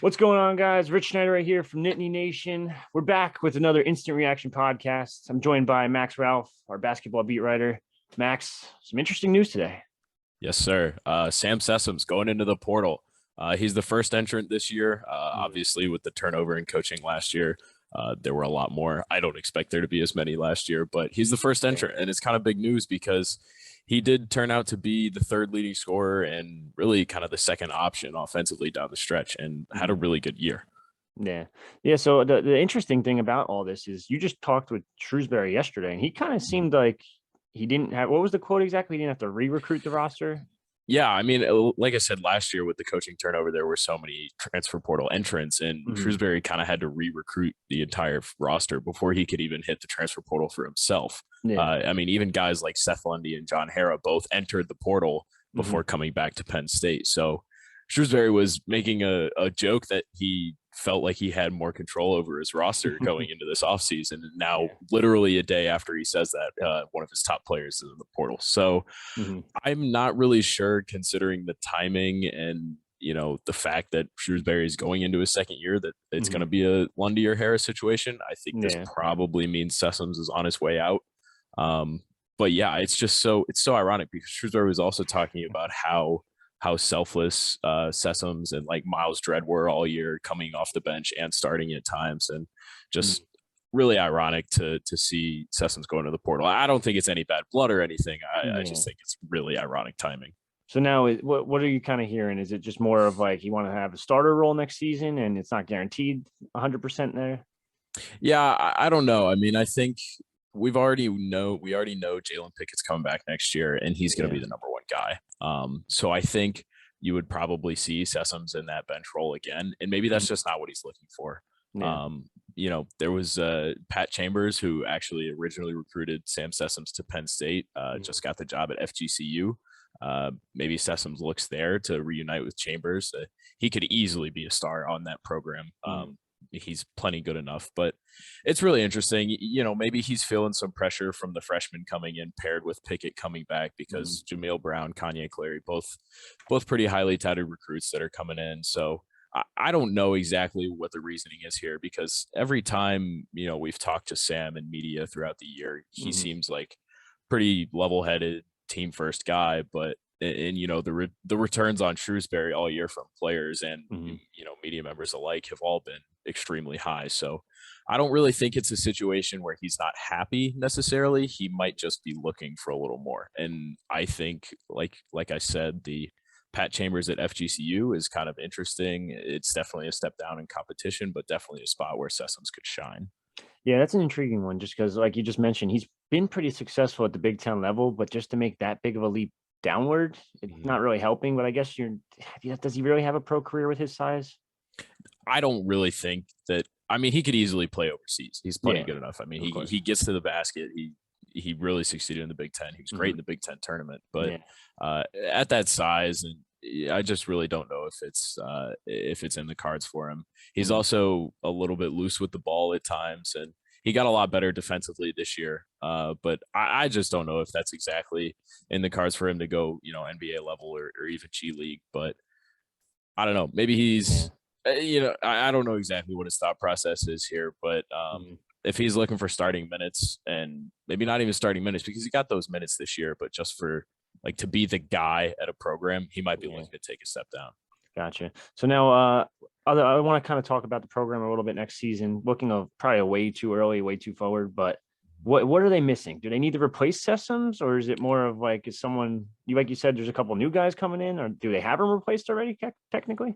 What's going on, guys? Rich Schnyderite here from Nittany Nation. We're back with another instant reaction podcast. I'm joined by Max Ralph, our basketball beat writer. Max, some interesting news today. Yes, sir. Sam Sessoms going into the portal. He's the first entrant this year. Obviously, with the turnover in coaching last year, there were a lot more. I don't expect there to be as many last year, but he's the first entrant, and it's kind of big news because he did turn out to be the third leading scorer and really kind of the second option offensively down the stretch, and had a really good year. Yeah. Yeah. So the interesting thing about all this is you just talked with Shrewsbury yesterday, and he kind of seemed like he didn't have what was the quote exactly? He didn't have to re-recruit the roster. Yeah, I mean, like I said last year with the coaching turnover, there were so many transfer portal entrants, and Mhm. Shrewsbury kind of had to re-recruit the entire roster before he could even hit the transfer portal for himself. Yeah. I mean, even guys like Seth Lundy and John Harrah both entered the portal Mhm. before coming back to Penn State. So Shrewsbury was making a joke that he felt like he had more control over his roster going into this offseason. And now, Yeah. literally a day after he says that, one of his top players is in the portal. So Mhm. I'm not really sure, considering the timing and the fact that Shrewsbury is going into his second year, that it's going to Mhm. be a Lundy or Harris situation. I think this Yeah. probably means Sessoms is on his way out. Um, but yeah, it's so ironic because Shrewsbury was also talking about how selfless Sessoms and like Miles Dredd were all year, coming off the bench and starting at times, and just Mhm. really ironic to see Sessoms going to the portal. I don't think it's any bad blood or anything. I Yeah. just think it's really ironic timing. So now, what are you kind of hearing? Is it just more of like you want to have a starter role next season, and it's not guaranteed 100% there? Yeah, I don't know. I mean, I think we already know Jalen Pickett's coming back next year, and he's going to Yeah. be the number one guy. So I think you would probably see Sessoms in that bench role again, and maybe that's Mhm. just not what he's looking for. Yeah. There was Pat Chambers, who actually originally recruited Sam Sessoms to Penn State, Mhm. just got the job at FGCU. Maybe Sessoms looks there to reunite with Chambers. He could easily be a star on that program. Mhm. He's plenty good enough, but it's really interesting. Maybe he's feeling some pressure from the freshmen coming in, paired with Pickett coming back, Mhm. because Jameel Brown, Kanye Clary, both pretty highly touted recruits that are coming in. So I don't know exactly what the reasoning is here, because every time we've talked to Sam in media throughout the year, he Mhm. seems like pretty level-headed, team first guy. But and the returns on Shrewsbury all year from players and Mhm. media members alike have all been extremely high. So I don't really think it's a situation where he's not happy necessarily. He might just be looking for a little more. And I think, like I said, the Pat Chambers at FGCU is kind of interesting. It's definitely a step down in competition, but definitely a spot where Sessoms could shine. Yeah, that's an intriguing one just because, like you just mentioned, he's been pretty successful at the Big Ten level, but just to make that big of a leap downward, it's Mhm. not really helping. But I guess yeah, does he really have a pro career with his size? I don't really think that. I mean, he could easily play overseas. He's plenty Yeah, good enough. I mean, of he course. gets to the basket. He really succeeded in the Big Ten. He was great Hmm. in the Big Ten tournament, but Yeah. at that size, and I just really don't know if it's in the cards for him. He's Hmm. also a little bit loose with the ball at times, and he got a lot better defensively this year. But I just don't know if that's exactly in the cards for him to go, NBA level, or even G League. But I don't know. Maybe Yeah. I don't know exactly what his thought process is here, but Hmm. if he's looking for starting minutes, and maybe not even starting minutes, because he got those minutes this year, but just for like to be the guy at a program, he might be Yeah. looking to take a step down. Gotcha. So now, I want to kind of talk about the program a little bit next season. Looking of probably a way too early, way too forward. But what are they missing? Do they need to replace Systems, or is it more of like is someone you like you said? There's a couple new guys coming in, or do they have them replaced already? Technically.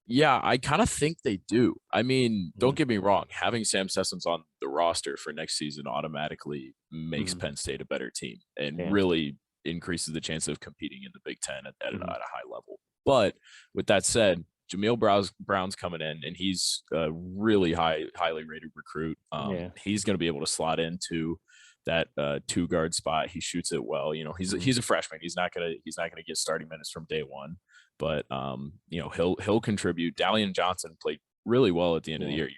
Yeah, I kind of think they do. I mean, don't Mm-hmm. get me wrong. Having Sam Sessoms on the roster for next season automatically makes Mm-hmm. Penn State a better team and Yeah. really increases the chance of competing in the Big Ten at Mm-hmm. a high level. But with that said, Brown's coming in, and he's a really highly rated recruit. Yeah. He's going to be able to slot into that two guard spot. He shoots it well. Mm-hmm. He's a freshman. He's not gonna get starting minutes from day one, but he'll contribute. Dalian Johnson played really well at the end of the Yeah. year.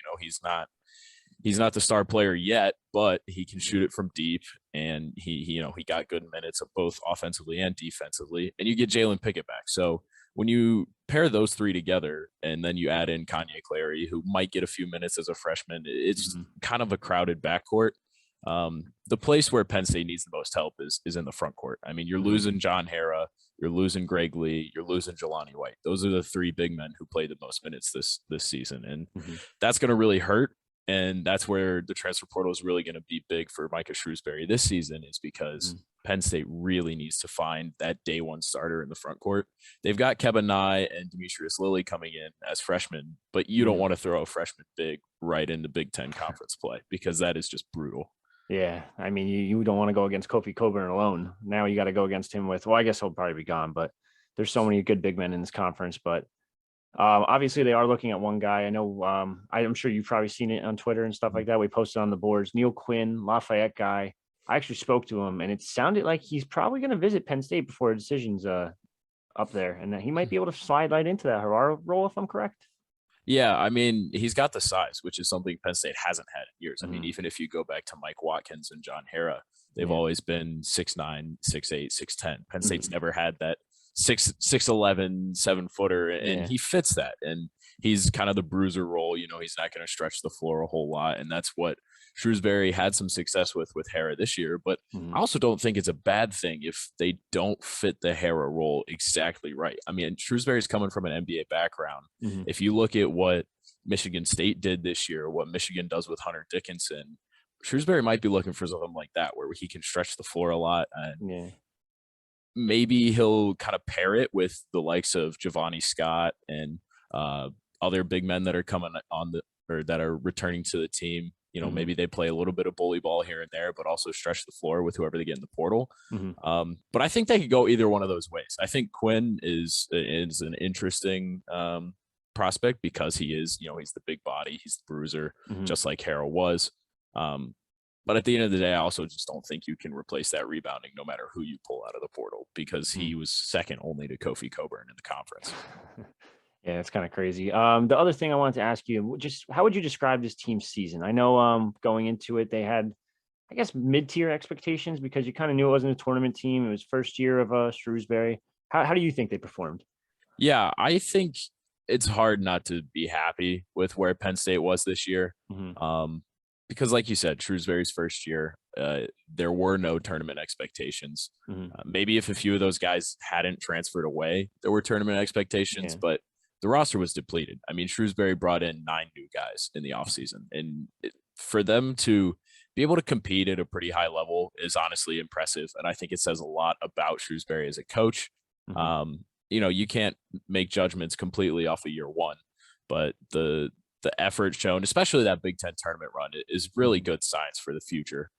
He's not the star player yet, but he can shoot it from deep, and he got good minutes of both offensively and defensively. And you get Jalen Pickett back, so when you pair those three together and then you add in Kanye Clary, who might get a few minutes as a freshman, it's kind of a crowded backcourt. The place where Penn State needs the most help is in the front court. I mean, you're losing John Hara, you're losing Greg Lee, you're losing Jelani White. Those are the three big men who played the most minutes this season, and that's going to really hurt. And that's where the transfer portal is really going to be big for Micah Shrewsbury this season, is because Penn State really needs to find that day one starter in the front court. They've got Kevin Nye and Demetrius Lilly coming in as freshmen, but you don't want to throw a freshman big right into Big Ten conference play, because that is just brutal. Yeah, I mean, you don't want to go against Kofi Coburn alone. Now you got to go against him with, well, I guess he'll probably be gone, but there's so many good big men in this conference. But obviously they are looking at one guy. I know, I'm sure you've probably seen it on Twitter and stuff like that. We posted on the boards, Neil Quinn, Lafayette guy. I actually spoke to him, and it sounded like he's probably going to visit Penn State before a decision's up there, and that he might be able to slide right into that Harara role, if I'm correct. Yeah, I mean, he's got the size, which is something Penn State hasn't had in years. I mean, even if you go back to Mike Watkins and John Hara, they've always been 6'9", 6'8", 6'10". Penn State's never had that 6'11", 7-footer, and he fits that. And he's kind of the bruiser role. You know, he's not going to stretch the floor a whole lot, and that's what Shrewsbury had some success with Hara this year. But I also don't think it's a bad thing if they don't fit the Hara role exactly right. I mean, Shrewsbury's coming from an NBA background. If you look at what Michigan State did this year, what Michigan does with Hunter Dickinson, Shrewsbury might be looking for something like that, where he can stretch the floor a lot. And maybe he'll kind of pair it with the likes of Giovanni Scott and other big men that are coming on or that are returning to the team. You know, maybe they play a little bit of bully ball here and there, but also stretch the floor with whoever they get in the portal. But I think they could go either one of those ways. I think Quinn is an interesting prospect, because he is, you know, he's the big body, he's the bruiser, just like Harrell was. But at the end of the day, I also just don't think you can replace that rebounding no matter who you pull out of the portal, because he was second only to Kofi Coburn in the conference. Yeah, it's kind of crazy. The other thing I wanted to ask you, just how would you describe this team's season? I know going into it, they had, I guess, mid-tier expectations, because you kind of knew it wasn't a tournament team. It was first year of Shrewsbury. How do you think they performed? Yeah, I think it's hard not to be happy with where Penn State was this year. Because like you said, Shrewsbury's first year, there were no tournament expectations. Maybe if a few of those guys hadn't transferred away, there were tournament expectations, but the roster was depleted. I mean, Shrewsbury brought in 9 new guys in the offseason, and for them to be able to compete at a pretty high level is honestly impressive. And I think it says a lot about Shrewsbury as a coach. You know, you can't make judgments completely off of year one, but the effort shown, especially that Big Ten tournament run, is really good signs for the future.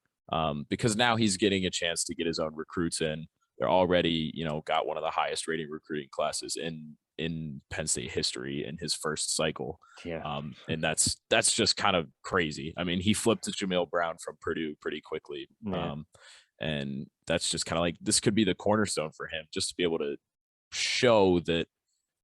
Because now he's getting a chance to get his own recruits in. They're already, you know, got one of the highest rating recruiting classes in Penn State history in his first cycle. And that's just kind of crazy. I mean, he flipped to Jamil Brown from Purdue pretty quickly. And that's just kind of like, this could be the cornerstone for him, just to be able to show that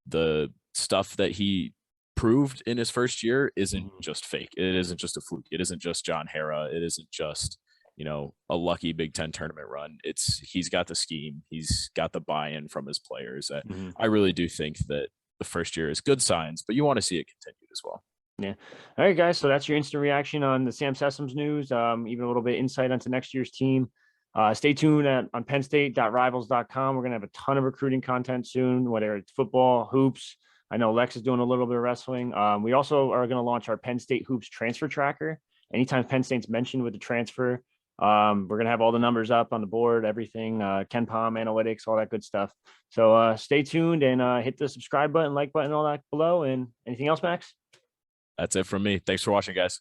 the stuff that he proved in his first year isn't just fake. It isn't just a fluke. It isn't just John Hara. It isn't just, you know, a lucky Big Ten tournament run. He's got the scheme. He's got the buy-in from his players. I really do think that the first year is good signs, but you want to see it continued as well. Yeah. All right, guys. So that's your instant reaction on the Sam Sessoms news. Even a little bit insight onto next year's team. Stay tuned on pennstate.rivals.com. We're going to have a ton of recruiting content soon, whether it's football, hoops. I know Lex is doing a little bit of wrestling. We also are going to launch our Penn State Hoops transfer tracker. Anytime Penn State's mentioned with the transfer, we're going to have all the numbers up on the board, everything, Ken Palm, analytics, all that good stuff. So stay tuned and hit the subscribe button, like button, all that below. And anything else, Max? That's it from me. Thanks for watching, guys.